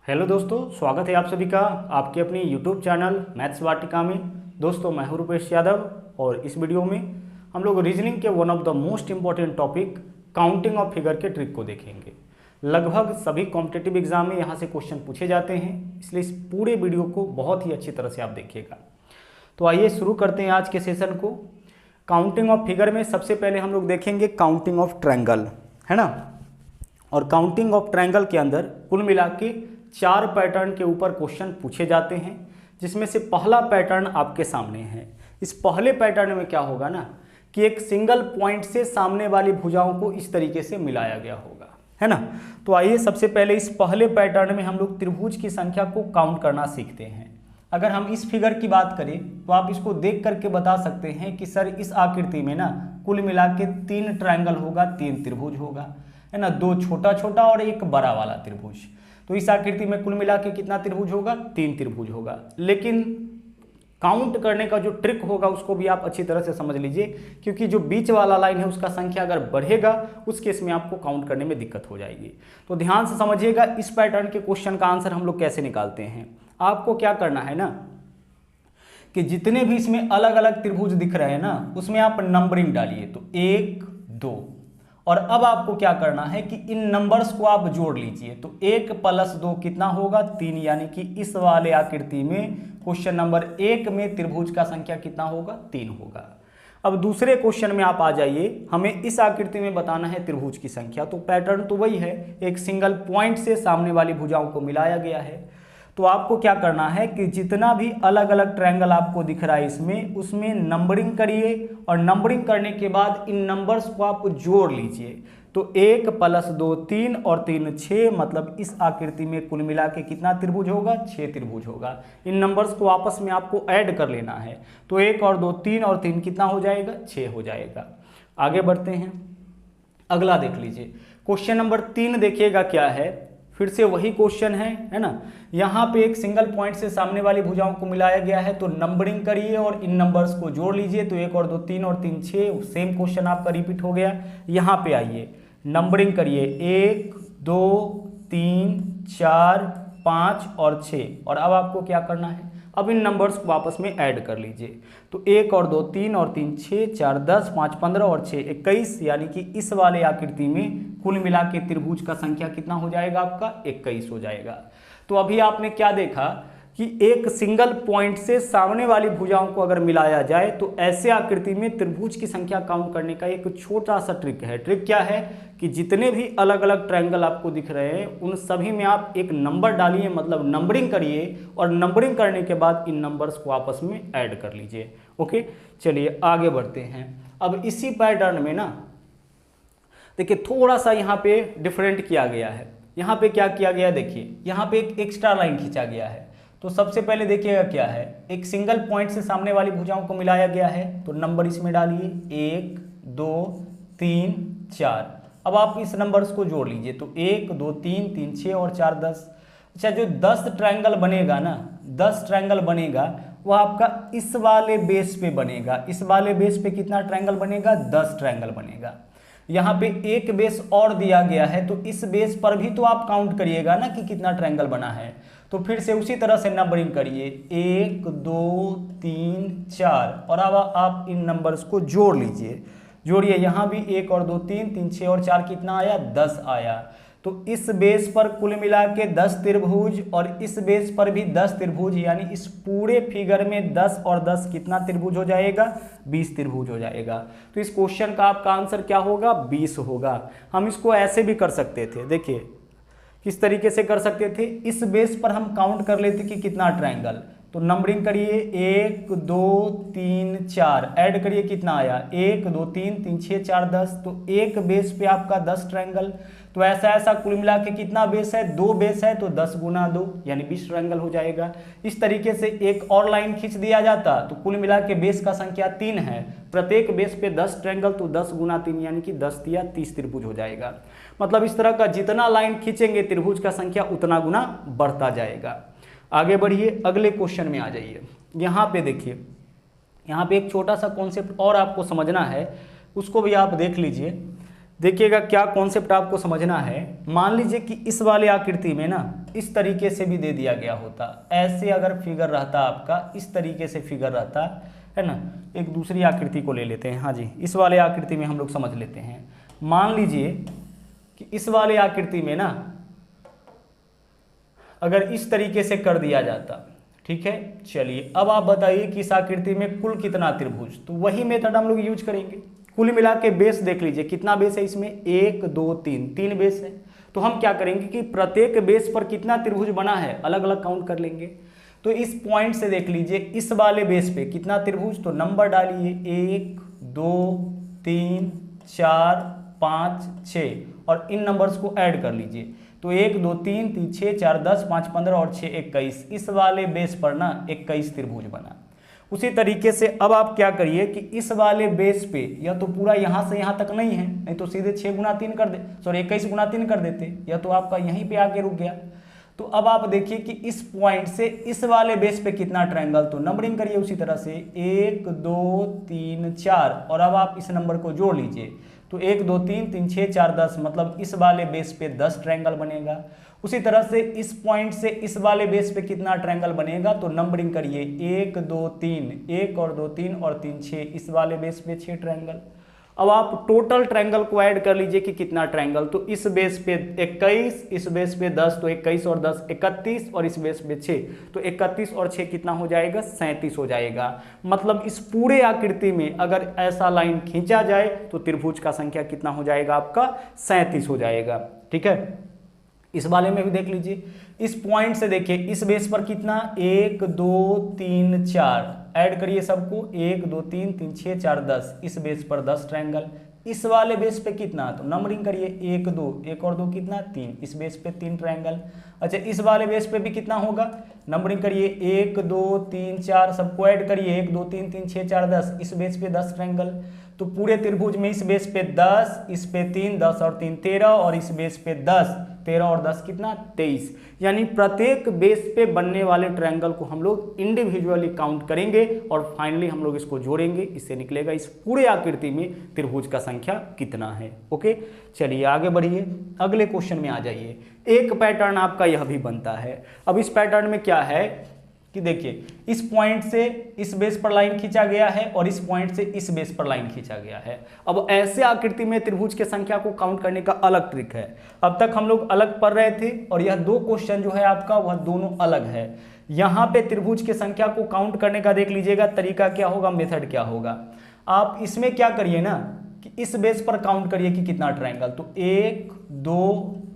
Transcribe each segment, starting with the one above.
Hello दोस्तों, स्वागत है आप सभी का आपके अपने यूट्यूब चैनल मैथ्स वाटिका में। दोस्तों मैं हूं रुपेश यादव और इस वीडियो में हम लोग रीजनिंग के one of the most important topic counting of figure के ट्रिक को देखेंगे। लगभग सभी कॉम्पिटिटिव एग्जाम में यहाँ से क्वेश्चन पूछे जाते हैं, इसलिए इस पूरे वीडियो को बहुत ही अच्छी तरह से आप देखिएगा। तो आइए शुरू करते हैं आज के सेशन को। काउंटिंग ऑफ फिगर में सबसे पहले हम लोग देखेंगे काउंटिंग ऑफ ट्रायंगल, है ना। और काउंटिंग ऑफ ट्रायंगल के अंदर कुल मिला के 4 पैटर्न के ऊपर क्वेश्चन पूछे जाते हैं, जिसमें से पहला पैटर्न आपके सामने है। इस पहले पैटर्न में क्या होगा ना कि एक सिंगल पॉइंट से सामने वाली भुजाओं को इस तरीके से मिलाया गया होगा, है ना। तो आइए सबसे पहले इस पहले पैटर्न में हम लोग त्रिभुज की संख्या को काउंट करना सीखते हैं। अगर हम इस फिगर की बात करें तो आप इसको देख करके बता सकते हैं कि सर इस आकृति में ना कुल मिला के 3 ट्रायंगल होगा, 3 त्रिभुज होगा, है ना। 2 छोटा छोटा और एक बड़ा वाला त्रिभुज। तो इस आकृति में कुल मिला के कितना त्रिभुज होगा? 3 त्रिभुज होगा। लेकिन काउंट करने का जो ट्रिक होगा उसको भी आप अच्छी तरह से समझ लीजिए, क्योंकि जो बीच वाला लाइन है उसका संख्या अगर बढ़ेगा उस केस में आपको काउंट करने में दिक्कत हो जाएगी। तो ध्यान से समझिएगा इस पैटर्न के क्वेश्चन का आंसर हम लोग कैसे निकालते हैं। आपको क्या करना है ना कि जितने भी इसमें अलग अलग त्रिभुज दिख रहे हैं ना उसमें आप नंबरिंग डालिए। तो 1 2 और अब आपको क्या करना है कि इन नंबर्स को आप जोड़ लीजिए। तो 1 + 2 कितना होगा? 3, यानी कि इस वाले आकृति में क्वेश्चन नंबर 1 में त्रिभुज का संख्या कितना होगा? 3 होगा। अब दूसरे क्वेश्चन में आप आ जाइए, हमें इस आकृति में बताना है त्रिभुज की संख्या। तो पैटर्न तो वही है, एक सिंगल पॉइंट से सामने वाली भुजाओं को मिलाया गया है। तो आपको क्या करना है कि जितना भी अलग अलग ट्रायंगल आपको दिख रहा है इसमें, उसमें नंबरिंग करिए और नंबरिंग करने के बाद इन नंबर्स को आप जोड़ लीजिए। तो 1 + 2 3 और 3 6, मतलब इस आकृति में कुल मिला के कितना त्रिभुज होगा? 6 त्रिभुज होगा। इन नंबर्स को आपस में आपको ऐड कर लेना है। तो 1 और 2 3 और 3 कितना हो जाएगा? 6 हो जाएगा। आगे बढ़ते हैं, अगला देख लीजिए। क्वेश्चन नंबर 3 देखिएगा क्या है। फिर से वही क्वेश्चन है ना। यहाँ पे एक सिंगल पॉइंट से सामने वाली भुजाओं को मिलाया गया है। तो नंबरिंग करिए और इन नंबर्स को जोड़ लीजिए। तो 1 और 2 3 और 3 6, सेम क्वेश्चन आपका रिपीट हो गया। यहाँ पे आइए, नंबरिंग करिए 1 2 3 4 5 और 6। और अब आपको क्या करना है? अब इन नंबर्स को आपस में ऐड कर लीजिए। तो 1 और 2 3 और 3 6 4 10 5 15 और 6 21, यानी कि इस वाले आकृति में कुल मिला के त्रिभुज का संख्या कितना हो जाएगा? आपका 21 हो जाएगा। तो अभी आपने क्या देखा कि एक सिंगल पॉइंट से सामने वाली भुजाओं को अगर मिलाया जाए तो ऐसे आकृति में त्रिभुज की संख्या काउंट करने का एक छोटा सा ट्रिक है। ट्रिक क्या है कि जितने भी अलग अलग ट्रायंगल आपको दिख रहे हैं उन सभी में आप एक नंबर डालिए, मतलब नंबरिंग करिए और नंबरिंग करने के बाद इन नंबर्स को आपस में ऐड कर लीजिए। ओके, चलिए आगे बढ़ते हैं। अब इसी पैटर्न में ना देखिए थोड़ा सा यहाँ पे डिफरेंट किया गया है। यहाँ पे क्या किया गया है? देखिए यहाँ पे एक एक्स्ट्रा लाइन खींचा गया है। तो सबसे पहले देखिएगा क्या है, एक सिंगल पॉइंट से सामने वाली भुजाओं को मिलाया गया है। तो नंबर इसमें डालिए 1 2 3 4। अब आप इस नंबर्स को जोड़ लीजिए। तो 1 2 3 3 6 और 4 10। अच्छा, जो 10 ट्रायंगल बनेगा ना, 10 ट्रायंगल बनेगा वह आपका इस वाले बेस पे बनेगा। इस वाले बेस पे कितना ट्रायंगल बनेगा? 10 ट्रायंगल बनेगा। यहाँ पे एक बेस और दिया गया है, तो इस बेस पर भी तो आप काउंट करिएगा ना कि कितना ट्रायंगल बना है। तो फिर से उसी तरह से नंबरिंग करिए 1 2 3 4 और अब आप इन नंबर्स को जोड़ लीजिए। जोड़िए, यहाँ भी 1 और 2 3 3 6 और 4 कितना आया? 10 आया। तो इस बेस पर कुल मिला के 10 त्रिभुज और इस बेस पर भी 10 त्रिभुज, यानी इस पूरे फिगर में 10 और 10 कितना त्रिभुज हो जाएगा? 20 त्रिभुज हो जाएगा। तो इस क्वेश्चन का आपका आंसर क्या होगा? 20 होगा। हम इसको ऐसे भी कर सकते थे, देखिए किस तरीके से कर सकते थे। इस बेस पर हम काउंट कर लेते कि कितना ट्रायंगल। तो नंबरिंग करिए 1 2 3 4, ऐड करिए कितना आया? 1 2 3 3 6 4 10। तो एक बेस पे आपका 10 ट्रायंगल। तो ऐसा ऐसा कुल मिला के कितना बेस है? 2 बेस है, तो 10 × 2 यानी 20 ट्रायंगल हो जाएगा। इस तरीके से एक और लाइन खींच दिया जाता तो कुल मिला के बेस का संख्या 3 है, प्रत्येक बेस पे 10 ट्रायंगल, तो 10 × 3 यानी कि 10 या 30 त्रिभुज हो जाएगा। मतलब इस तरह का जितना लाइन खींचेंगे त्रिभुज का संख्या उतना गुना बढ़ता जाएगा। आगे बढ़िए, अगले क्वेश्चन में आ जाइए। यहाँ पे देखिए, यहाँ पे एक छोटा सा कॉन्सेप्ट और आपको समझना है, उसको भी आप देख लीजिए। देखिएगा क्या कॉन्सेप्ट आपको समझना है। मान लीजिए कि इस वाले आकृति में ना इस तरीके से भी दे दिया गया होता, ऐसे अगर फिगर रहता आपका, इस तरीके से फिगर रहता है ना। एक दूसरी आकृति को ले लेते हैं, हाँ जी, इस वाले आकृति में हम लोग समझ लेते हैं। मान लीजिए कि इस वाले आकृति में ना अगर इस तरीके से कर दिया जाता, ठीक है। चलिए अब आप बताइए कि इस आकृति में कुल कितना त्रिभुज, तो वही मेथड हम लोग यूज करेंगे। कुल मिला के बेस देख लीजिए कितना बेस है इसमें, 1 2 3, 3 बेस है। तो हम क्या करेंगे कि प्रत्येक बेस पर कितना त्रिभुज बना है अलग अलग काउंट कर लेंगे। तो इस पॉइंट से देख लीजिए इस वाले बेस पे कितना त्रिभुज, तो नंबर डालिए 1 2 3 4 5 6 और इन नंबर्स को ऐड कर लीजिए। तो 1 2 3 3 6 4 10 5 15 और 6 21, इस वाले बेस पर ना 21 त्रिभुज बना। उसी तरीके से अब आप क्या करिए कि इस वाले बेस पे या तो पूरा यहाँ से यहाँ तक नहीं है, नहीं तो सीधे 6 गुना 3 कर दे, सॉरी 21 गुना 3 कर देते, या तो आपका यहीं पे आके रुक गया। तो अब आप देखिए कि इस पॉइंट से इस वाले बेस पे कितना ट्रायंगल, तो नंबरिंग करिए उसी तरह से 1 2 3 4 और अब आप इस नंबर को जोड़ लीजिए। तो 1 2 3 3 6 4 10, मतलब इस वाले बेस पे 10 ट्रायंगल बनेगा। उसी तरह से इस पॉइंट से इस वाले बेस पे कितना ट्रायंगल बनेगा, तो नंबरिंग करिए 1 2 3, 1 और 2 3 और 3 6, इस वाले बेस पे 6 ट्रायंगल। अब आप टोटल ट्रायंगल को ऐड कर लीजिए कि कितना ट्रायंगल, तो इस बेस पे 21, इस बेस पे 10, तो 21 और 10 31 और इस बेस पे 6, तो 31 और 6 कितना हो जाएगा, 37 हो जाएगा। मतलब इस पूरे आकृति में अगर ऐसा लाइन खींचा जाए तो त्रिभुज का संख्या कितना हो जाएगा आपका, 37 हो जाएगा। ठीक है, इस वाले में भी देख लीजिए, इस पॉइंट से देखिए इस बेस पर कितना 1 2 3 4, ऐड करिए सबको 1 2 3 3 6 4 10, इस बेस पर 10 ट्रायंगल। इस वाले बेस पे कितना, तो नंबरिंग करिए 1 2, 1 और 2 कितना 3, इस बेस पे 3 ट्रायंगल। अच्छा, इस वाले बेस पे भी कितना होगा, नंबरिंग करिए 1 2 3 4, सबको ऐड करिए 1 2 3 3 6 4 10, इस बेस पे 10 ट्रायंगल। तो पूरे त्रिभुज में इस बेस पे 10, इस पे 3, 10 और 3 13 और इस बेस पे 10, 13 और 10 कितना 23। यानी प्रत्येक बेस पे बनने वाले ट्रायंगल को हम लोग इंडिविजुअली काउंट करेंगे और फाइनली हम लोग इसको जोड़ेंगे, इससे निकलेगा इस पूरे आकृति में त्रिभुज का संख्या कितना है। ओके, चलिए आगे बढ़िए, अगले क्वेश्चन में आ जाइए। एक पैटर्न आपका यह भी बनता है। अब इस पैटर्न में क्या है कि देखिए इस पॉइंट से इस बेस पर लाइन खींचा गया है और इस पॉइंट से इस बेस पर लाइन खींचा गया है। अब ऐसे आकृति में त्रिभुज के संख्या को काउंट करने का अलग ट्रिक है। अब तक हम लोग अलग पढ़ रहे थे और यह दो क्वेश्चन जो है आपका वह दोनों अलग है। यहाँ पे त्रिभुज के संख्या को काउंट करने का देख लीजिएगा तरीका क्या होगा, मेथड क्या होगा। आप इसमें क्या करिए ना कि इस बेस पर काउंट करिए कि कितना ट्रायंगल, तो 1 2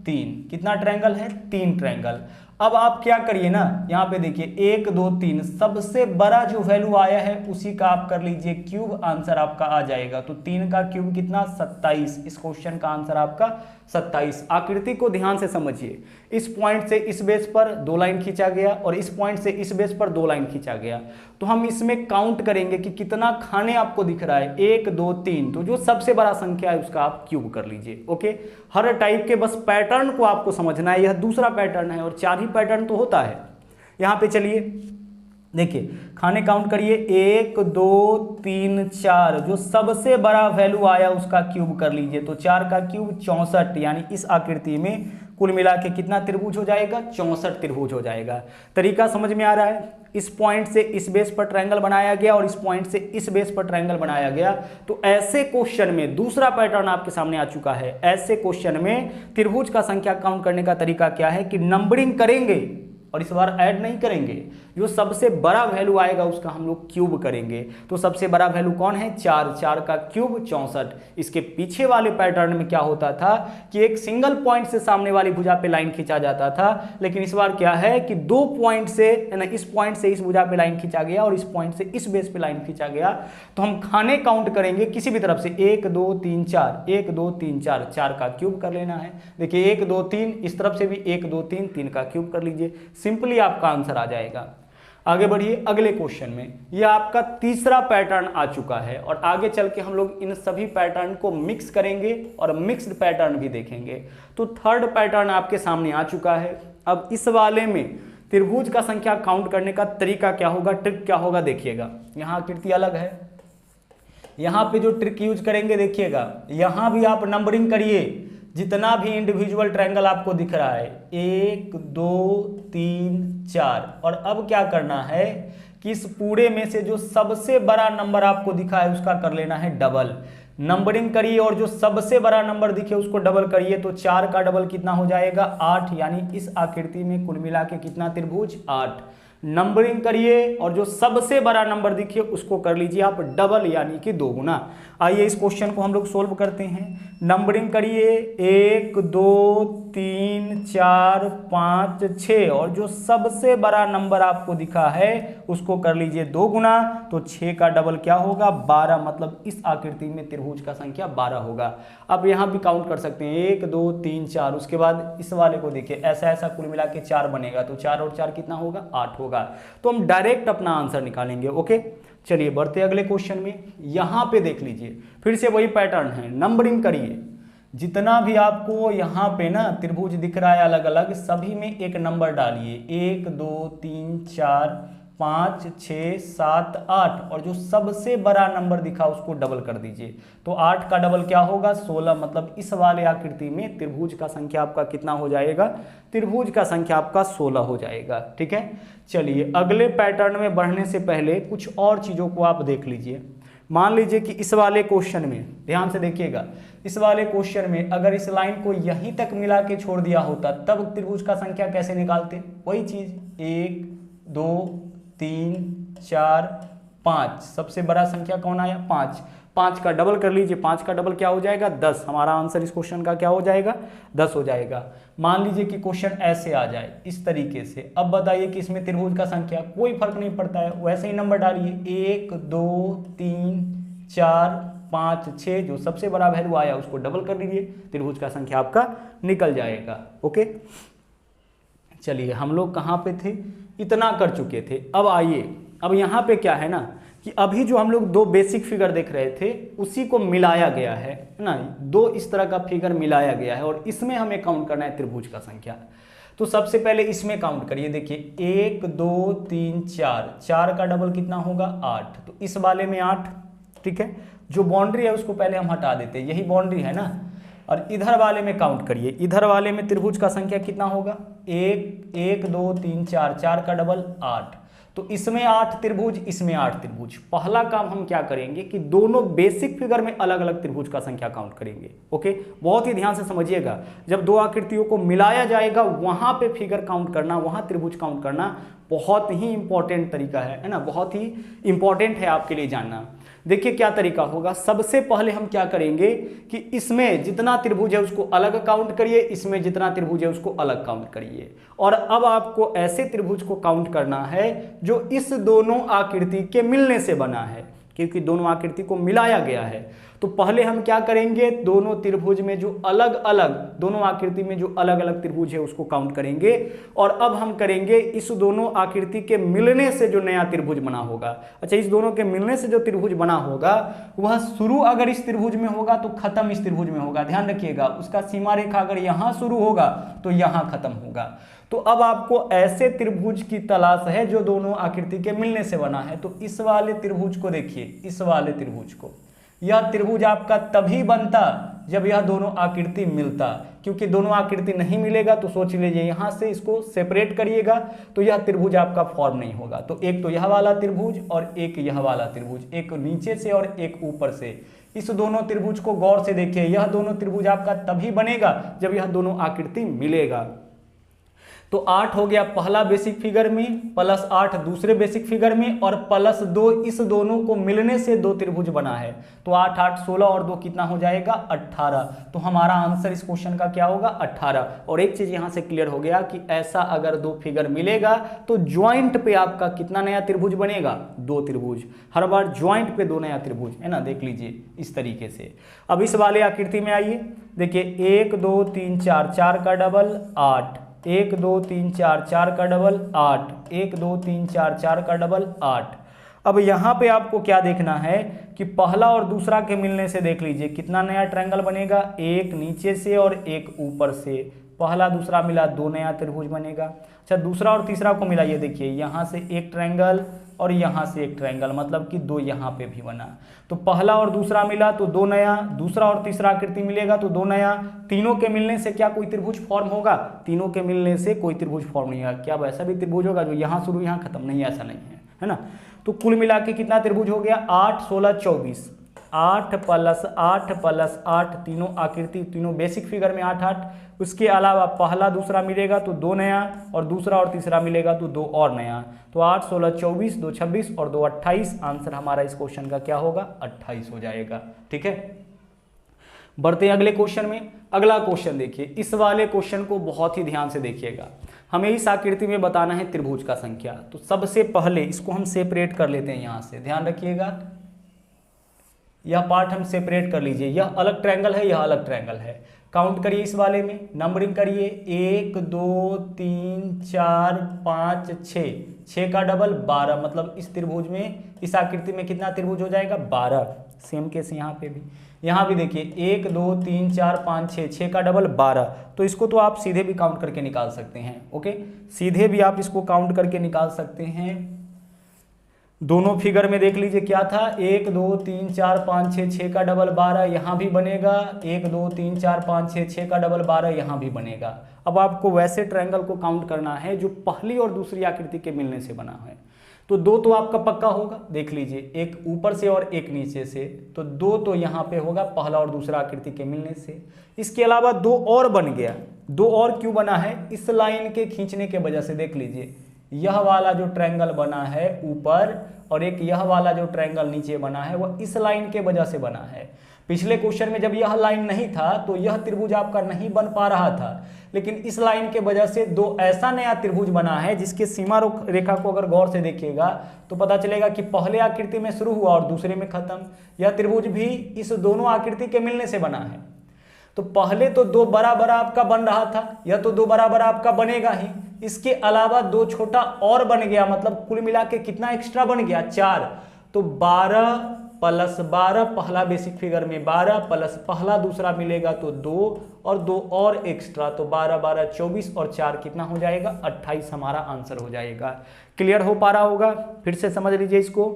3, कितना ट्रायंगल है, 3 ट्रायंगल। अब आप क्या करिए ना, यहाँ पे देखिए 1 2 3, सबसे बड़ा जो वैल्यू आया है उसी का आप कर लीजिए क्यूब, आंसर आपका आ जाएगा। तो 3 का क्यूब कितना 27, इस क्वेश्चन का आंसर आपका 27। आकृति को ध्यान से समझिए, इस पॉइंट से इस बेस पर 2 लाइन खींचा गया और इस पॉइंट से इस बेस पर 2 लाइन खींचा गया। तो हम इसमें काउंट करेंगे कि कितना खाने आपको दिख रहा है, 1 2 3, तो जो सबसे बड़ा संख्या है उसका आप क्यूब कर लीजिए। ओके, हर टाइप के बस पैटर्न को आपको समझना है। यह दूसरा पैटर्न है और 4 ही पैटर्न तो होता है। यहाँ पे चलिए देखिए, खाने काउंट करिए 1 2 3 4, जो सबसे बड़ा वैल्यू आया उसका क्यूब कर लीजिए। तो 4 का क्यूब 64, यानी इस आकृति में कुल मिला के कितना त्रिभुज हो जाएगा, 64 त्रिभुज हो जाएगा। तरीका समझ में आ रहा है। इस पॉइंट से इस बेस पर ट्रायंगल बनाया गया और इस पॉइंट से इस बेस पर ट्रायंगल बनाया गया। तो ऐसे क्वेश्चन में दूसरा पैटर्न आपके सामने आ चुका है। ऐसे क्वेश्चन में त्रिभुज का संख्या काउंट करने का तरीका क्या है कि नंबरिंग करेंगे और इस बार ऐड नहीं करेंगे। जो सबसे बड़ा वैल्यू आएगा उसका हम लोग क्यूब करेंगे। तो सबसे बड़ा वैल्यू कौन है, 4, 4 का क्यूब 64। इसके पीछे वाले पैटर्न में क्या होता था कि एक सिंगल पॉइंट से सामने वाली भुजा पे लाइन खींचा जाता था, लेकिन इस बार क्या है कि 2 पॉइंट से, है ना, इस पॉइंट से इस भुजा पे लाइन खींचा गया और इस पॉइंट से इस बेस पे लाइन खींचा गया। तो हम खाने काउंट करेंगे किसी भी तरफ से, 1 2 3 4, 1 2 3 4, 4 का क्यूब कर लेना है। देखिए 1 2 3, इस तरफ से भी 1 2 3, 3 का क्यूब कर लीजिए, सिंपली आपका आंसर आ जाएगा। आगे बढ़िए अगले क्वेश्चन में। यह आपका तीसरा पैटर्न आ चुका है और आगे चल के हम लोग इन सभी पैटर्न को मिक्स करेंगे और मिक्स्ड पैटर्न भी देखेंगे। तो थर्ड पैटर्न आपके सामने आ चुका है। अब इस वाले में त्रिभुज का संख्या काउंट करने का तरीका क्या होगा, ट्रिक क्या होगा, देखिएगा। यहाँ आकृति अलग है, यहाँ पे जो ट्रिक यूज करेंगे देखिएगा, यहाँ भी आप नंबरिंग करिए। जितना भी इंडिविजुअल ट्रायंगल आपको दिख रहा है 1 2 3 4, और अब क्या करना है कि इस पूरे में से जो सबसे बड़ा नंबर आपको दिखा है उसका कर लेना है डबल। नंबरिंग करिए और जो सबसे बड़ा नंबर दिखे उसको डबल करिए, तो 4 का डबल कितना हो जाएगा 8, यानी इस आकृति में कुल मिला के कितना त्रिभुज 8। नंबरिंग करिए और जो सबसे बड़ा नंबर दिखे उसको कर लीजिए आप डबल, यानी कि 2 गुना। आइए इस क्वेश्चन को हम लोग सोल्व करते हैं। नंबरिंग करिए 1 2 3 4 5 6, और जो सबसे बड़ा नंबर आपको दिखा है उसको कर लीजिए 2 गुना, तो 6 का डबल क्या होगा 12, मतलब इस आकृति में त्रिभुज का संख्या 12 होगा। अब यहाँ भी काउंट कर सकते हैं 1 2 3 4, उसके बाद इस वाले को देखिए ऐसा ऐसा कुल मिला के 4 बनेगा, तो 4 और 4 कितना होगा 8 होगा। तो हम डायरेक्ट अपना आंसर निकालेंगे। ओके, चलिए बढ़ते अगले क्वेश्चन में। यहां पे देख लीजिए फिर से वही पैटर्न है। नंबरिंग करिए, जितना भी आपको यहाँ पे ना त्रिभुज दिख रहा है अलग अलग, सभी में एक नंबर डालिए, 1 2 3 4 5 6 7 8, और जो सबसे बड़ा नंबर दिखा उसको डबल कर दीजिए, तो 8 का डबल क्या होगा 16, मतलब इस वाले आकृति में त्रिभुज का संख्या आपका कितना हो जाएगा, त्रिभुज का संख्या आपका 16 हो जाएगा। ठीक है, चलिए अगले पैटर्न में बढ़ने से पहले कुछ और चीज़ों को आप देख लीजिए। मान लीजिए कि इस वाले क्वेश्चन में ध्यान से देखिएगा, इस वाले क्वेश्चन में अगर इस लाइन को यहीं तक मिला के छोड़ दिया होता तब त्रिभुज का संख्या कैसे निकालते, वही चीज 1 2 3 4 5, सबसे बड़ा संख्या कौन आया 5, 5 का डबल कर लीजिए, 5 का डबल क्या हो जाएगा 10, हमारा आंसर इस क्वेश्चन का क्या हो जाएगा 10 हो जाएगा। मान लीजिए कि क्वेश्चन ऐसे आ जाए इस तरीके से, अब बताइए कि इसमें त्रिभुज का संख्या कोई फर्क नहीं पड़ता है, वैसे ही नंबर डालिए 1 2 3 4 5 6, जो सबसे बड़ा वैल्यू आया उसको डबल कर लीजिए, त्रिभुज का संख्या आपका निकल जाएगा। ओके, चलिए हम लोग कहाँ पे थे, इतना कर चुके थे। अब आइए, अब यहाँ पे क्या है ना कि अभी जो हम लोग 2 बेसिक फिगर देख रहे थे उसी को मिलाया गया है ना, 2 इस तरह का फिगर मिलाया गया है और इसमें हमें काउंट करना है त्रिभुज का संख्या। तो सबसे पहले इसमें काउंट करिए, देखिए 1 2 3 4, 4 का डबल कितना होगा 8, तो इस वाले में 8। ठीक है, जो बाउंड्री है उसको पहले हम हटा देते हैं, यही बाउंड्री है ना। और इधर वाले में काउंट करिए, इधर वाले में त्रिभुज का संख्या कितना होगा 1 2 3 4, 4 का डबल 8, तो इसमें 8 त्रिभुज, इसमें 8 त्रिभुज। पहला काम हम क्या करेंगे कि दोनों बेसिक फिगर में अलग अलग त्रिभुज का संख्या काउंट करेंगे। ओके, बहुत ही ध्यान से समझिएगा, जब 2 आकृतियों को मिलाया जाएगा वहां पे फिगर काउंट करना, वहां त्रिभुज काउंट करना बहुत ही इंपॉर्टेंट तरीका है ना, बहुत ही इंपॉर्टेंट है आपके लिए जानना। देखिए क्या तरीका होगा, सबसे पहले हम क्या करेंगे कि इसमें जितना त्रिभुज है उसको अलग काउंट करिए, इसमें जितना त्रिभुज है उसको अलग काउंट करिए, और अब आपको ऐसे त्रिभुज को काउंट करना है जो इस दोनों आकृति के मिलने से बना है, क्योंकि दोनों आकृति को मिलाया गया है। तो पहले हम क्या करेंगे, दोनों त्रिभुज में जो अलग अलग, दोनों आकृति में जो अलग अलग त्रिभुज है उसको काउंट करेंगे, और अब हम करेंगे इस दोनों आकृति के मिलने से जो नया त्रिभुज बना होगा। अच्छा, इस दोनों के मिलने से जो त्रिभुज बना होगा वह शुरू अगर इस त्रिभुज में होगा तो खत्म इस त्रिभुज में होगा, ध्यान रखिएगा, उसका सीमा रेखा अगर यहां शुरू होगा तो यहां खत्म होगा। तो अब आपको ऐसे त्रिभुज की तलाश है जो दोनों आकृति के मिलने से बना है। तो इस वाले त्रिभुज को देखिए, इस वाले त्रिभुज को, यह त्रिभुज आपका तभी बनता जब यह दोनों आकृति मिलता, क्योंकि दोनों आकृति नहीं मिलेगा तो सोच लीजिए यहां से इसको सेपरेट करिएगा तो यह त्रिभुज आपका फॉर्म नहीं होगा। तो एक तो यह वाला त्रिभुज और एक यह वाला त्रिभुज, एक नीचे से और एक ऊपर से, इस दोनों त्रिभुज को गौर से देखिए, यह दोनों त्रिभुज आपका तभी बनेगा जब यह दोनों आकृति मिलेगा। तो 8 हो गया पहला बेसिक फिगर में, प्लस 8 दूसरे बेसिक फिगर में, और प्लस 2 इस दोनों को मिलने से 2 त्रिभुज बना है। तो 8 8 16 और 2 कितना हो जाएगा 18। तो हमारा आंसर इस क्वेश्चन का क्या होगा 18। और एक चीज यहां से क्लियर हो गया कि ऐसा अगर 2 फिगर मिलेगा तो ज्वाइंट पे आपका कितना नया त्रिभुज बनेगा 2 त्रिभुज, हर बार ज्वाइंट पे 2 नया त्रिभुज है ना, देख लीजिए इस तरीके से। अब इस वाले आकृति में आइए, देखिए 1 2 3 4, 4 का डबल 8, 1 2 3 4, 4 का डबल 8, 1 2 3 4, 4 का डबल 8। अब यहाँ पे आपको क्या देखना है कि पहला और दूसरा के मिलने से देख लीजिए कितना नया ट्रायंगल बनेगा, एक नीचे से और एक ऊपर से, पहला दूसरा मिला, दो नया त्रिभुज बनेगा। अच्छा, दूसरा और तीसरा को मिला, ये देखिए यहाँ से एक ट्रायंगल और यहाँ से एक ट्रायंगल, मतलब कि दो यहाँ पे भी बना। तो पहला और दूसरा मिला तो दो नया, दूसरा और तीसरा आकृति मिलेगा तो दो नया। तीनों के मिलने से क्या कोई त्रिभुज फॉर्म होगा? तीनों के मिलने से कोई त्रिभुज फॉर्म नहीं होगा। क्या वैसा भी त्रिभुज होगा जो यहाँ शुरू यहाँ खत्म? नहीं, ऐसा नहीं है ना। तो कुल मिला के कितना त्रिभुज हो गया? 8, 16, 24। 8 + 8 + 8, तीनों आकृति, तीनों बेसिक फिगर में 8 8। उसके अलावा पहला दूसरा मिलेगा तो दो नया, और दूसरा और तीसरा मिलेगा तो दो और नया। तो 8, 16, 24, 2 26 और 2 28। आंसर हमारा इस क्वेश्चन का क्या होगा? 28 हो जाएगा। ठीक है, बढ़ते हैं अगले क्वेश्चन में। अगला क्वेश्चन देखिए, इस वाले क्वेश्चन को बहुत ही ध्यान से देखिएगा। हमें इस आकृति में बताना है त्रिभुज का संख्या। तो सबसे पहले इसको हम सेपरेट कर लेते हैं यहाँ से, ध्यान रखिएगा। यह पार्ट हम सेपरेट कर लीजिए, यह अलग ट्रायंगल है, यह अलग ट्रायंगल है। काउंट करिए इस वाले में, नंबरिंग करिए, 1 2 3 4 5 6, 6 का डबल 12, मतलब इस त्रिभुज में, इस आकृति में कितना त्रिभुज हो जाएगा? 12। सेम केस यहाँ पे भी, यहाँ भी देखिए 1 2 3 4 5 6, 6 का डबल 12। तो इसको तो आप सीधे भी काउंट करके निकाल सकते हैं। ओके, सीधे भी आप इसको काउंट करके निकाल सकते हैं। दोनों फिगर में देख लीजिए क्या था, 1 2 3 4 5 6, 6 का डबल 12 यहाँ भी बनेगा, 1 2 3 4 5 6, 6 का डबल 12 यहाँ भी बनेगा। अब आपको वैसे ट्रायंगल को काउंट करना है जो पहली और दूसरी आकृति के मिलने से बना है। तो दो तो आपका पक्का होगा, देख लीजिए, एक ऊपर से और एक नीचे से। तो दो तो यहाँ पे होगा पहला और दूसरा आकृति के मिलने से। इसके अलावा दो और बन गया। दो और क्यों बना है? इस लाइन के खींचने के वजह से। देख लीजिए, यह वाला जो ट्रायंगल बना है ऊपर और एक यह वाला जो ट्रायंगल नीचे बना है, वह इस लाइन के वजह से बना है। पिछले क्वेश्चन में जब यह लाइन नहीं था तो यह त्रिभुज आपका नहीं बन पा रहा था, लेकिन इस लाइन के वजह से दो ऐसा नया त्रिभुज बना है जिसके सीमा रेखा को अगर गौर से देखिएगा तो पता चलेगा कि पहले आकृति में शुरू हुआ और दूसरे में खत्म। यह त्रिभुज भी इस दोनों आकृति के मिलने से बना है। तो पहले तो दो बड़ा बड़ा आपका बन रहा था, यह तो दो बड़ा बड़ा आपका बनेगा ही, इसके अलावा दो छोटा और बन गया, मतलब कुल मिला के कितना एक्स्ट्रा बन गया? 4। तो 12 + 12, पहला बेसिक फिगर में 12 प्लस पहला दूसरा मिलेगा तो 2 और 2 और एक्स्ट्रा, तो 12 12 24 और 4 कितना हो जाएगा? 28 हमारा आंसर हो जाएगा। क्लियर हो पा रहा होगा? फिर से समझ लीजिए इसको।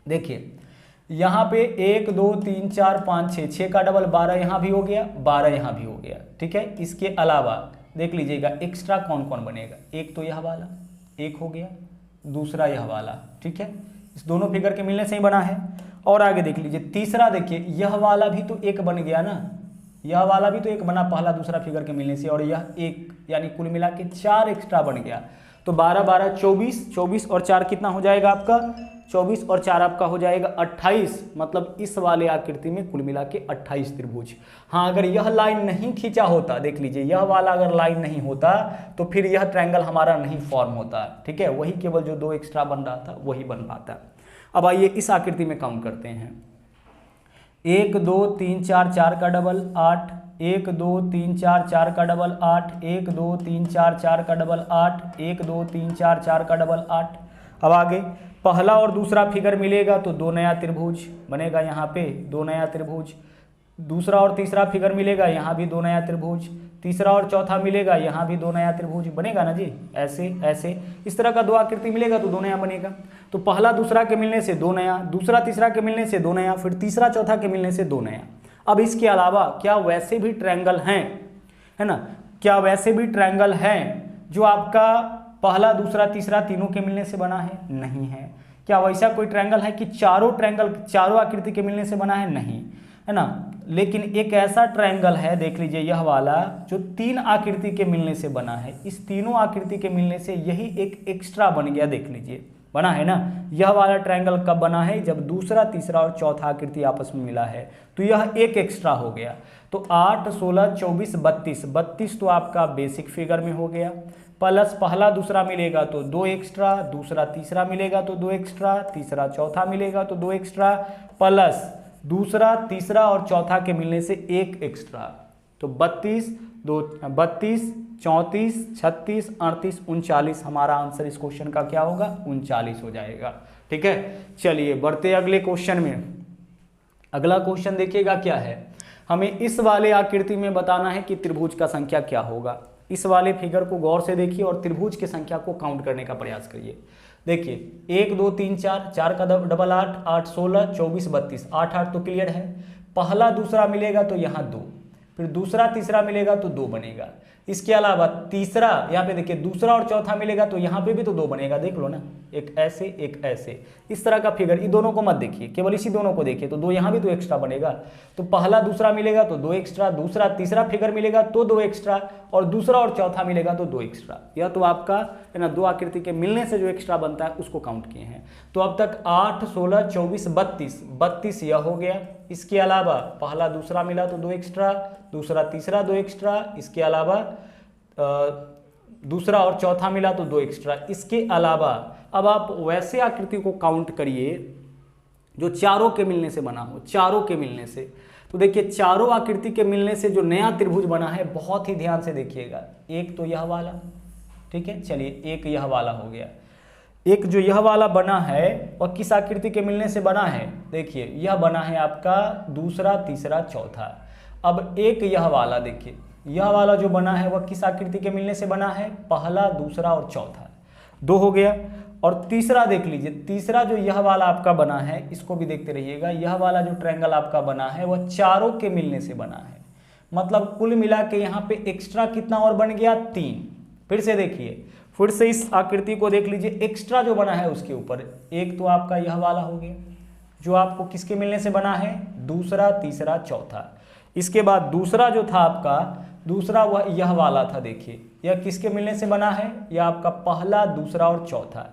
देखिए यहाँ पे 1 2 3 4 5 6, 6 का डबल 12 यहाँ भी हो गया, 12 यहाँ भी हो गया। ठीक है, इसके अलावा देख लीजिएगा एक्स्ट्रा कौन कौन बनेगा। एक तो यह वाला, एक हो गया, दूसरा यह वाला। ठीक है, इस दोनों फिगर के मिलने से ही बना है। और आगे देख लीजिए, तीसरा देखिए, यह वाला भी तो एक बन गया ना, यह वाला भी तो एक बना पहला दूसरा फिगर के मिलने से, और यह एक, यानी कुल मिला के 4 एक्स्ट्रा बन गया। तो 12 12 24, 24 और 4 कितना हो जाएगा आपका? 24 और 4 आपका हो जाएगा 28, मतलब इस वाले आकृति में कुल मिला के 28 त्रिभुज। हाँ, अगर यह लाइन नहीं खींचा होता, देख लीजिए यह वाला अगर लाइन नहीं होता तो फिर यह ट्रायंगल हमारा नहीं फॉर्म होता। ठीक है, वही केवल जो 2 एक्स्ट्रा बन रहा था वही बन पाता। अब आइए इस आकृति में काउंट करते हैं। 1 2 3 4, 4 का डबल 8, 1 2 3 4, 4 का डबल 8, 1 2 3 4, 4 का डबल 8, 1 2 3 4, 4 का डबल 8। अब आगे पहला और दूसरा फिगर मिलेगा तो 2 नया त्रिभुज बनेगा, यहाँ पे 2 नया त्रिभुज। दूसरा और तीसरा फिगर मिलेगा, यहाँ भी 2 नया त्रिभुज। तीसरा और चौथा मिलेगा, यहाँ भी 2 नया त्रिभुज बनेगा ना जी। ऐसे ऐसे इस तरह का 2 आकृति मिलेगा तो 2 नया बनेगा। तो पहला दूसरा के मिलने से 2 नया, दूसरा तीसरा के मिलने से 2 नया, फिर तीसरा चौथा के मिलने से 2 नया। अब इसके अलावा क्या वैसे भी ट्रायंगल हैं, है ना, क्या वैसे भी ट्रायंगल हैं जो आपका पहला दूसरा तीसरा तीनों के मिलने से बना है? नहीं है। क्या वैसा कोई ट्रायंगल है कि चारों आकृति के मिलने से बना है? नहीं, है ना। लेकिन एक ऐसा ट्रायंगल है, देख लीजिए यह वाला, जो 3 आकृति के मिलने से बना है। इस तीनों आकृति के मिलने से यही एक एक्स्ट्रा बन गया, देख लीजिए बना है ना। यह वाला ट्रायंगल कब बना है? जब दूसरा तीसरा और चौथा आकृति आपस में मिला है, तो यह एक एक्स्ट्रा हो गया। तो 8 16 24 32, 32 तो आपका बेसिक फिगर में हो गया, प्लस पहला दूसरा मिलेगा तो 2 एक्स्ट्रा, दूसरा तीसरा मिलेगा तो 2 एक्स्ट्रा, तीसरा चौथा मिलेगा तो 2 एक्स्ट्रा, प्लस दूसरा तीसरा और चौथा के मिलने से 1 एक्स्ट्रा। तो 32 32 34 36 38 39, हमारा आंसर इस क्वेश्चन का क्या होगा? 39 हो जाएगा। ठीक है, चलिए बढ़ते अगले क्वेश्चन में। अगला क्वेश्चन देखिएगा क्या है। हमें इस वाले आकृति में बताना है कि त्रिभुज का संख्या क्या होगा। इस वाले फिगर को गौर से देखिए और त्रिभुज की संख्या को काउंट करने का प्रयास करिए। देखिए 1 2 3 4, 4 का डबल 8, 8 16 24 32, 8 8 तो क्लियर है। पहला दूसरा मिलेगा तो यहाँ 2, फिर दूसरा तीसरा मिलेगा तो 2 बनेगा। इसके अलावा तीसरा यहाँ पे देखिए दूसरा और चौथा मिलेगा तो यहाँ पे भी तो 2 बनेगा, देख लो ना, एक ऐसे एक ऐसे, इस तरह का फिगर। इन दोनों को मत देखिए, केवल इसी दोनों को देखिए, तो 2 यहाँ भी तो एक्स्ट्रा बनेगा। तो पहला दूसरा मिलेगा तो 2 एक्स्ट्रा, दूसरा तीसरा फिगर मिलेगा तो 2 एक्स्ट्रा, और दूसरा और चौथा मिलेगा तो 2 एक्स्ट्रा। यह तो आपका है ना 2 आकृति के मिलने से जो एक्स्ट्रा बनता है उसको काउंट किए हैं। तो अब तक 8 16 24 32, 32 यह हो गया। इसके अलावा पहला दूसरा मिला तो 2 एक्स्ट्रा, दूसरा तीसरा 2 एक्स्ट्रा, इसके अलावा दूसरा और चौथा मिला तो 2 एक्स्ट्रा। इसके अलावा अब आप वैसे आकृति को काउंट करिए जो चारों के मिलने से बना हो, चारों के मिलने से। तो देखिए चारों आकृति के मिलने से जो नया त्रिभुज बना है, बहुत ही ध्यान से देखिएगा। एक तो यह वाला, ठीक है, चलिए एक यह वाला हो गया। एक जो यह वाला बना है वह किस आकृति के मिलने से बना है? देखिए यह बना है आपका दूसरा तीसरा चौथा। अब एक यह वाला देखिए, यह वाला जो बना है वह किस आकृति के मिलने से बना है? पहला दूसरा और चौथा, 2 हो गया। और तीसरा देख लीजिए, तीसरा जो यह वाला आपका बना है, इसको भी देखते रहिएगा। यह वाला जो ट्रायंगल आपका बना है वह चारों के मिलने से बना है, मतलब कुल मिला के यहाँ पे एक्स्ट्रा कितना और बन गया? 3। फिर से देखिए, फिर से इस आकृति को देख लीजिए, एक्स्ट्रा जो बना है उसके ऊपर एक तो आपका यह वाला हो गया जो आपको किसके मिलने से बना है? दूसरा तीसरा चौथा। इसके बाद दूसरा जो था आपका, दूसरा वह यह वाला था, देखिए यह किसके मिलने से बना है? यह आपका पहला दूसरा और चौथा।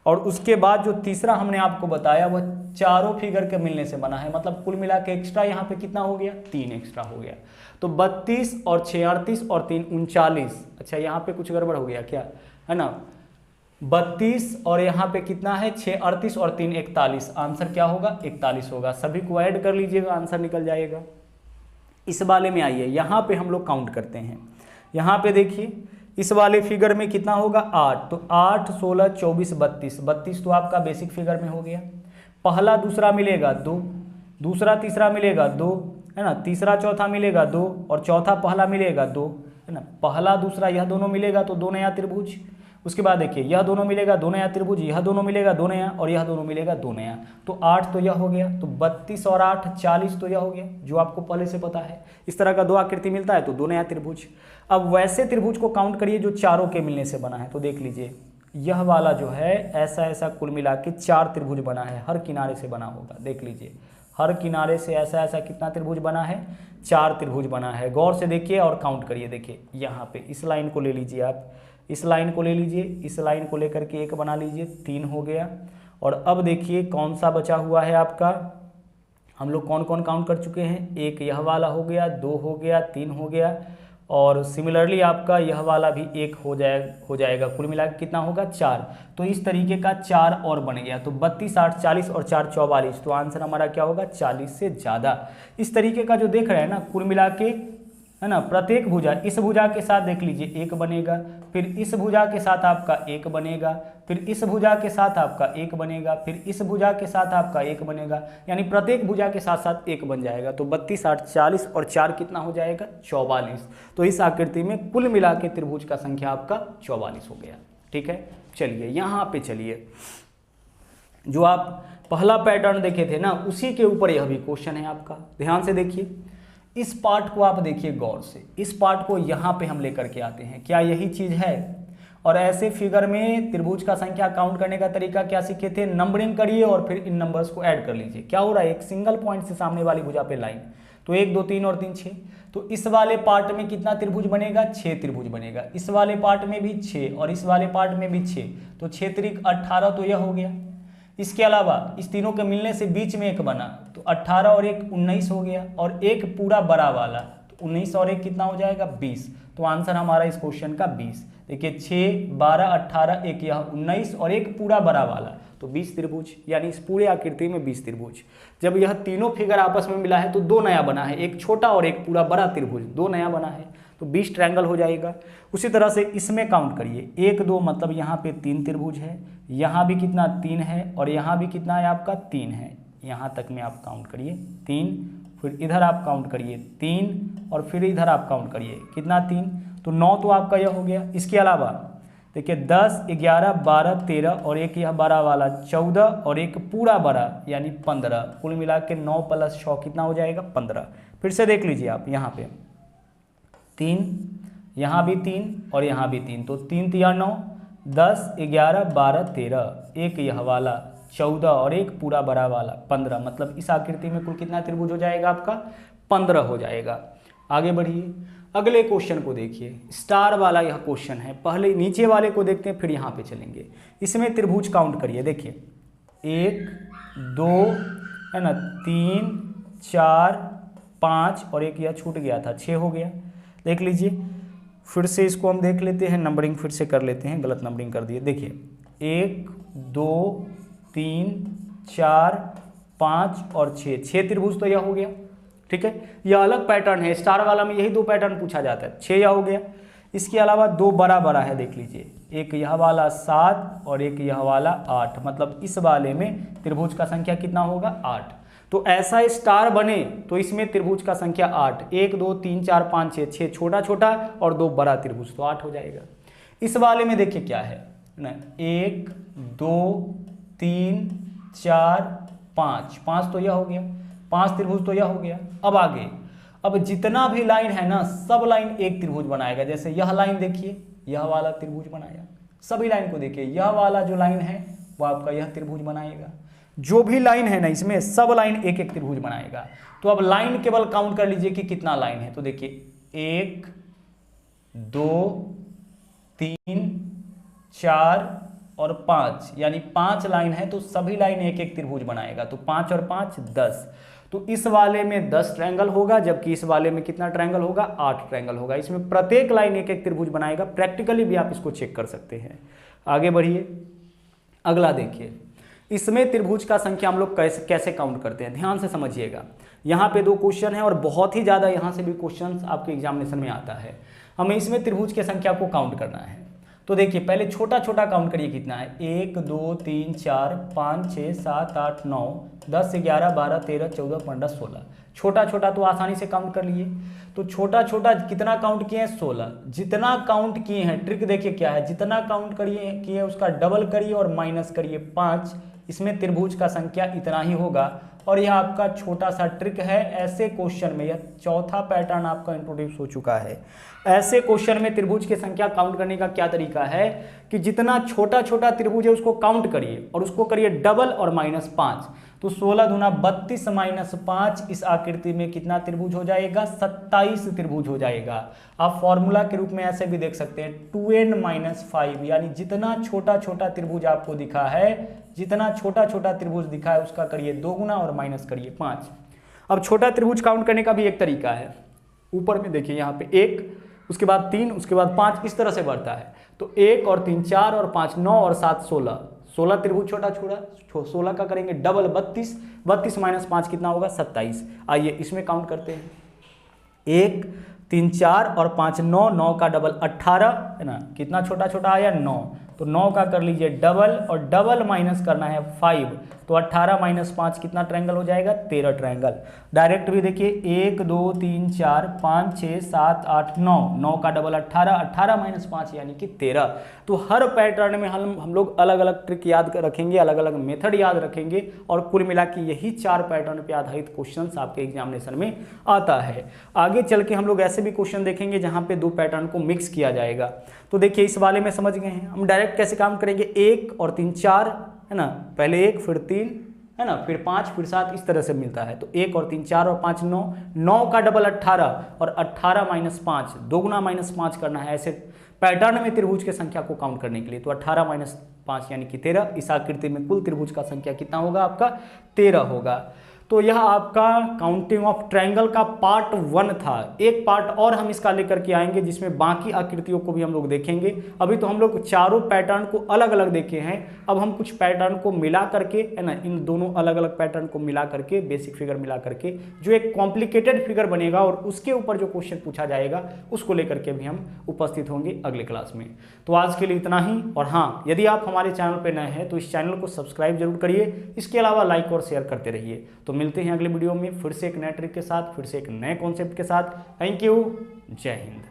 और उसके बाद जो तीसरा हमने आपको बताया वह चारों फिगर के मिलने से बना है, मतलब कुल मिला के एक्स्ट्रा यहाँ पे कितना हो गया? 3 एक्स्ट्रा हो गया। तो 32 और 6 38 और 3 39। अच्छा यहाँ पे कुछ गड़बड़ हो गया क्या, है ना? 32 और यहाँ पे कितना है? 6 38 और 3 41। आंसर क्या होगा? 41 होगा। सभी को ऐड कर लीजिएगा, आंसर निकल जाएगा। इस वाले में आइए, यहाँ पे हम लोग काउंट करते हैं। यहाँ पे देखिए इस वाले फिगर में कितना होगा? 8। तो 8 16 24 32, 32 तो आपका बेसिक फिगर में हो गया। पहला दूसरा मिलेगा 2, दूसरा तीसरा मिलेगा 2, है ना, तीसरा चौथा मिलेगा 2, और चौथा पहला मिलेगा 2, है ना। पहला दूसरा यह दोनों मिलेगा तो 2 नया त्रिभुज। उसके बाद देखिए यह दोनों मिलेगा 2 नया त्रिभुज, यह दोनों मिलेगा 2 नया, और यह दोनों मिलेगा 2 नया। तो 8 तो यह हो गया। तो 32 और 8 40 तो यह हो गया, जो आपको पहले से पता है। इस तरह का 2 आकृति मिलता है तो 2 नया त्रिभुज। अब वैसे त्रिभुज को काउंट करिए जो चारों के मिलने से बना है। तो देख लीजिए यह वाला जो है ऐसा ऐसा कुल मिला के 4 त्रिभुज बना है, हर किनारे से बना होगा। देख लीजिए हर किनारे से ऐसा ऐसा कितना त्रिभुज बना है? 4 त्रिभुज बना है। गौर से देखिए और काउंट करिए। देखिए यहाँ पे इस लाइन को ले लीजिए, आप इस लाइन को ले लीजिए, इस लाइन को लेकर के एक बना लीजिए, 3 हो गया। और अब देखिए कौन सा बचा हुआ है आपका, हम लोग कौन कौन काउंट कर चुके हैं? एक यह वाला हो गया, 2 हो गया, 3 हो गया, और सिमिलरली आपका यह वाला भी 1 हो जाएगा। कुल मिला के कितना होगा? 4। तो इस तरीके का 4 और बन गया। तो 32 8 40 और 4 44। तो आंसर हमारा क्या होगा? 40 से ज़्यादा। इस तरीके का जो देख रहे हैं ना, कुल मिला के, है ना, प्रत्येक भुजा, इस भुजा के साथ देख लीजिए 1 बनेगा, फिर इस भुजा के साथ आपका 1 बनेगा, फिर इस भुजा के साथ आपका 1 बनेगा, फिर इस भुजा के साथ आपका 1 बनेगा, यानी प्रत्येक भुजा के साथ साथ 1 बन जाएगा। तो 32 8 40 और 4 कितना हो जाएगा? 44। तो इस आकृति में कुल मिला के त्रिभुज का संख्या आपका 44 हो गया। ठीक है, चलिए यहाँ पे चलिए, जो आप पहला पैटर्न देखे थे ना, उसी के ऊपर यह भी क्वेश्चन है आपका। ध्यान से देखिए, इस पार्ट को आप देखिए गौर से। इस पार्ट को यहाँ पे हम लेकर के आते हैं, क्या यही चीज़ है? और ऐसे फिगर में त्रिभुज का संख्या काउंट करने का तरीका क्या सीखे थे? नंबरिंग करिए और फिर इन नंबर्स को ऐड कर लीजिए। क्या हो रहा है? एक सिंगल पॉइंट से सामने वाली भुजा पे लाइन, तो 1 2 3 और 3 6। तो इस वाले पार्ट में कितना त्रिभुज बनेगा? 6 त्रिभुज बनेगा। इस वाले पार्ट में भी 6 और इस वाले पार्ट में भी 6, तो 6 त्रिक 18, तो यह हो गया। इसके अलावा इस तीनों के मिलने से बीच में एक बना, तो 18 और 1 19 हो गया, और एक पूरा बड़ा वाला, तो 19 और 1 कितना हो जाएगा? 20। तो आंसर हमारा इस क्वेश्चन का 20। देखिए 6 12 18 1 यह 19 और एक पूरा बड़ा वाला, तो 20 त्रिभुज, यानी इस पूरे आकृति में 20 त्रिभुज। जब यह तीनों फिगर आपस में मिला है तो 2 नया बना है, एक छोटा और एक पूरा बड़ा त्रिभुज, 2 नया बना है, तो 20 ट्रायंगल हो जाएगा। उसी तरह से इसमें काउंट करिए, 1 2 मतलब यहाँ पे 3 त्रिभुज है, यहाँ भी कितना 3 है, और यहाँ भी कितना है आपका 3 है। यहाँ तक में आप काउंट करिए, 3 फिर इधर आप काउंट करिए 3 और फिर इधर आप काउंट करिए कितना 3, तो 9 तो आपका यह हो गया। इसके अलावा देखिए 10, 11, 12, 13 और एक यह 12 वाला 14 और एक पूरा 12 यानी 15, कुल मिला के 9 + 6 कितना हो जाएगा 15। फिर से देख लीजिए आप यहाँ पे 3, यहाँ भी 3 और यहाँ भी 3, तो 3 × 9, 10, 11, 12, 13, एक यह वाला 14 और एक पूरा बड़ा वाला 15, मतलब इस आकृति में कुल कितना त्रिभुज हो जाएगा आपका 15 हो जाएगा। आगे बढ़िए, अगले क्वेश्चन को देखिए, स्टार वाला यह क्वेश्चन है। पहले नीचे वाले को देखते हैं फिर यहाँ पे चलेंगे। इसमें त्रिभुज काउंट करिए, देखिए 1, 2 है ना, 3, 4, 5 और एक यह छूट गया था 6 हो गया। देख लीजिए फिर से इसको हम देख लेते हैं, नंबरिंग फिर से कर लेते हैं, गलत नंबरिंग कर दिए। देखिए 1, 2, 3, 4, 5 और 6 त्रिभुज तो यह हो गया। ठीक है, यह अलग पैटर्न है, स्टार वाला में यही 2 पैटर्न पूछा जाता है, 6 यह हो गया। इसके अलावा 2 बड़ा बड़ा है, देख लीजिए, एक यह वाला 7 और एक यह वाला 8, मतलब इस वाले में त्रिभुज का संख्या कितना होगा 8। तो ऐसा स्टार बने तो इसमें त्रिभुज का संख्या 8, 1, 2, 3, 4, 5, 6 छोटा छोटा और 2 बड़ा त्रिभुज, तो 8 हो जाएगा। इस वाले में देखिए क्या है ना, 1, 2, 3, 4, 5 तो यह हो गया, 5 त्रिभुज तो यह हो गया। अब आगे, अब जितना भी लाइन है ना सब लाइन एक त्रिभुज बनाएगा। जैसे यह लाइन देखिए, यह वाला त्रिभुज बनाया, सभी लाइन को देखिए, यह वाला जो लाइन है वो आपका यह त्रिभुज बनाएगा। जो भी लाइन है ना इसमें सब लाइन एक एक त्रिभुज बनाएगा। तो अब लाइन केवल काउंट कर लीजिए कि कितना लाइन है, तो देखिए 1, 2, 3, 4 और 5, यानी 5 लाइन है, तो सभी लाइन एक एक त्रिभुज बनाएगा। तो 5 और 5 10, तो इस वाले में 10 ट्रायंगल होगा, जबकि इस वाले में कितना ट्रायंगल होगा 8 ट्रायंगल होगा। इसमें प्रत्येक लाइन एक एक त्रिभुज बनाएगा, प्रैक्टिकली भी आप इसको चेक कर सकते हैं। आगे बढ़िए, अगला देखिए, इसमें त्रिभुज का संख्या हम लोग कैसे काउंट करते हैं, ध्यान से समझिएगा। यहाँ पे 2 क्वेश्चन है और बहुत ही ज़्यादा यहाँ से भी क्वेश्चन आपके एग्जामिनेशन में आता है। हमें इसमें त्रिभुज की संख्या को काउंट करना है। तो देखिए पहले छोटा छोटा काउंट करिए, कितना है 1, 2, 3, 4, 5, 6, 7, 8, 9, 10, 11, 12, 13, 14, 15, 16। छोटा छोटा तो आसानी से काउंट कर लिए। तो छोटा छोटा कितना काउंट किए हैं 16। जितना काउंट किए हैं, ट्रिक देखिए क्या है, जितना काउंट किए उसका डबल करिए और माइनस करिए 5। इसमें त्रिभुज का संख्या इतना ही होगा। और यह आपका छोटा सा ट्रिक है। ऐसे क्वेश्चन में, यह चौथा पैटर्न आपका इंट्रोड्यूस हो चुका है। ऐसे क्वेश्चन में त्रिभुज की संख्या काउंट करने का क्या तरीका है कि जितना छोटा छोटा त्रिभुज है उसको काउंट करिए और उसको करिए डबल और -5। तो 16 दूना 32 -5, इस आकृति में कितना त्रिभुज हो जाएगा 27 त्रिभुज हो जाएगा। आप फॉर्मूला के रूप में ऐसे भी देख सकते हैं 2n-5, यानी जितना छोटा छोटा त्रिभुज आपको दिखा है, जितना छोटा छोटा त्रिभुज दिखा है उसका करिए 2 गुना और माइनस करिए 5। अब छोटा त्रिभुज काउंट करने का भी एक तरीका है। ऊपर में देखिए यहाँ पे 1, उसके बाद 3, उसके बाद 5, इस तरह से बढ़ता है। तो 1 और 3 4 और 5 9 और 7 16, 16 त्रिभुज छोटा छोटा, 16 का करेंगे डबल 32, 32 -5 कितना होगा 27। आइए इसमें काउंट करते हैं। 1 3 4 और 5 9, 9 का डबल 18 है ना, कितना छोटा छोटा आया 9। तो 9 का कर लीजिए डबल और डबल माइनस करना है 5। तो 18 -5 कितना ट्रायंगल हो जाएगा 13 ट्रायंगल। डायरेक्ट भी देखिए 1 2 3 4 5 6 7 8 9, 9 का डबल 18, 18 -5 यानी कि 13। तो हर पैटर्न में हम लोग अलग अलग ट्रिक याद रखेंगे, अलग अलग मेथड याद रखेंगे और कुल मिला के यही 4 पैटर्न पे आधारित क्वेश्चन आपके एग्जामिनेशन में आता है। आगे चल के हम लोग ऐसे भी क्वेश्चन देखेंगे जहाँ पे 2 पैटर्न को मिक्स किया जाएगा। तो देखिए इस वाले में समझ गए हैं हम डायरेक्ट कैसे काम करेंगे। 1 और 3 4 है ना, पहले 1 फिर 3 है ना, फिर 5 फिर 7, इस तरह से मिलता है। तो 1 और 3 4 और 5 9, 9 का डबल 18 और 18 -5, 2 गुना -5 करना है। ऐसे पैटर्न में त्रिभुज की संख्या को काउंट करने के लिए तो 18 -5 यानी कि 13। इस आकृति में कुल त्रिभुज का संख्या कितना होगा आपका 13 होगा। तो यह आपका काउंटिंग ऑफ ट्रायंगल का पार्ट 1 था। एक पार्ट और हम इसका लेकर के आएंगे जिसमें बाकी आकृतियों को भी हम लोग देखेंगे। अभी तो हम लोग चारों पैटर्न को अलग अलग देखे हैं, अब हम कुछ पैटर्न को मिला करके है ना, इन दोनों अलग अलग पैटर्न को मिला करके, बेसिक फिगर मिला करके जो एक कॉम्प्लिकेटेड फिगर बनेगा और उसके ऊपर जो क्वेश्चन पूछा जाएगा उसको लेकर के भी हम उपस्थित होंगे अगले क्लास में। तो आज के लिए इतना ही। और हाँ, यदि आप हमारे चैनल पर नए हैं तो इस चैनल को सब्सक्राइब जरूर करिए। इसके अलावा लाइक और शेयर करते रहिए। तो मिलते हैं अगले वीडियो में फिर से एक नए ट्रिक के साथ, फिर से एक नए कॉन्सेप्ट के साथ। थैंक यू, जय हिंद।